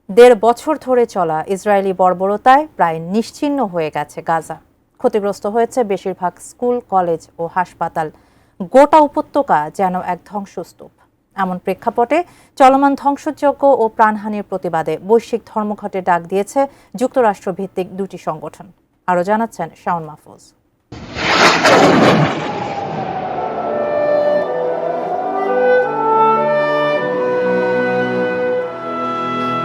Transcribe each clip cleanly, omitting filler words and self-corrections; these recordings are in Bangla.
দেড় বছর ধরে চলা ইসরায়েলি বর্বরতায় প্রায় নিশ্চিহ্ন হয়ে গেছে গাজা। ক্ষতিগ্রস্ত হয়েছে বেশিরভাগ স্কুল, কলেজ ও হাসপাতাল। গোটা উপত্যকা যেন এক ধ্বংসস্তূপ। এমন প্রেক্ষাপটে চলমান ধ্বংসযজ্ঞ ও প্রাণহানির প্রতিবাদে বৈশ্বিক ধর্মঘটের ডাক দিয়েছে যুক্তরাষ্ট্র ভিত্তিক দুটি সংগঠন। আরও জানাচ্ছেন শাওন মাহফুজ।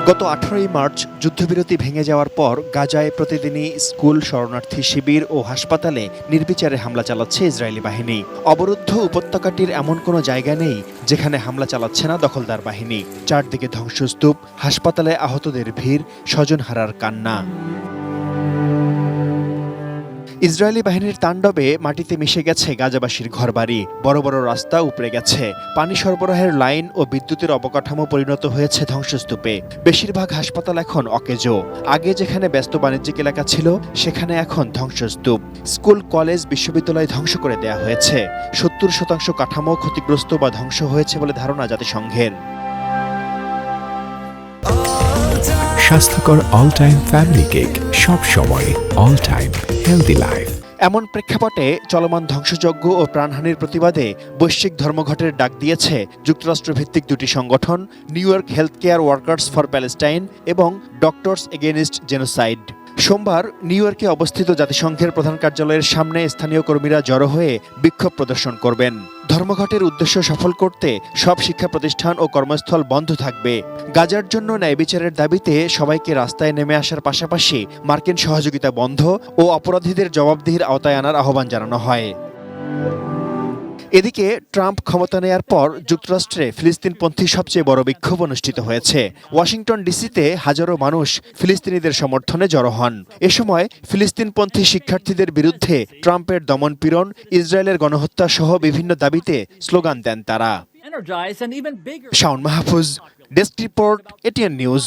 গত 18 মার্চ যুদ্ধবিরতি ভেঙে যাওয়ার পর গাজায় প্রতিদিনই স্কুল, শরণার্থী শিবির ও হাসপাতালে নির্বিচারে হামলা চালাচ্ছে ইসরায়েলি বাহিনী। অবরুদ্ধ উপত্যকাটির এমন কোনো জায়গা নেই যেখানে হামলা চালাচ্ছে না দখলদার বাহিনী। চারদিকে ধ্বংসস্তূপ, হাসপাতালে আহতদের ভিড়, স্বজনহারার কান্না। ইসরায়েলি বাহিনীর তাণ্ডবে মাটিতে মিশে গেছে গাজাবাসীর ঘরবাড়ি, বড় বড় রাস্তা উপড়ে গেছে, পানি সরবরাহের লাইন ও বিদ্যুতের অবকাঠামো পরিণত হয়েছে ধ্বংসস্তূপে। বেশিরভাগ হাসপাতাল এখন অকেজো। আগে যেখানে ব্যস্ত বাণিজ্যিক এলাকা ছিল সেখানে এখন ধ্বংসস্তূপ। স্কুল, কলেজ, বিশ্ববিদ্যালয় ধ্বংস করে দেয়া হয়েছে। 70% কাঠামো ক্ষতিগ্রস্ত বা ধ্বংস হয়েছে বলে ধারণা জাতিসংঘের। স্বাস্থ্যকর অল টাইম ফ্যামিলি কেক, সব সময় অল টাইম হেলদি লাইফ। এমন প্রেক্ষাপটে চলমান ধ্বংসযজ্ঞ ও প্রাণহানির প্রতিবাদে বৈশ্বিক ধর্মঘটের ডাক দিয়েছে যুক্তরাষ্ট্রভিত্তিক দুটি সংগঠন, new York health care workers for Palestine এবং ডক্টরস এগেইনস্ট জেনোসাইড। সোমবার নিউ ইয়র্কে অবস্থিত জাতিসংঘের প্রধান কার্যালয়ের সামনে স্থানীয় কর্মীরা জড়ো হয়ে বিক্ষোভ প্রদর্শন করবেন। ধর্মঘটের উদ্দেশ্য সফল করতে সব শিক্ষা প্রতিষ্ঠান ও কর্মস্থল বন্ধ থাকবে। গাজার জন্য ন্যায় বিচারের দাবিতে সবাইকে রাস্তায় নেমে আসার পাশাপাশি মার্কিন সহযোগিতা বন্ধ ও অপরাধীদের জবাবদিহির আওতায় আনার আহ্বান জানানো হয়। এদিকে ট্রাম্প ক্ষমতা নেয়ার পর যুক্তরাষ্ট্রে ফিলিস্তিনপন্থী সবচেয়ে বড় বিক্ষোভ অনুষ্ঠিত হয়েছে। ওয়াশিংটন ডিসিতে হাজারো মানুষ ফিলিস্তিনিদের সমর্থনে জড়ো হন। এ সময় ফিলিস্তিনপন্থী শিক্ষার্থীদের বিরুদ্ধে ট্রাম্পের দমনপীড়ন, ইসরায়েলের গণহত্যা সহ বিভিন্ন দাবিতে স্লোগান দেন তারা। Shaon Mahfuz, desk report, ATN news.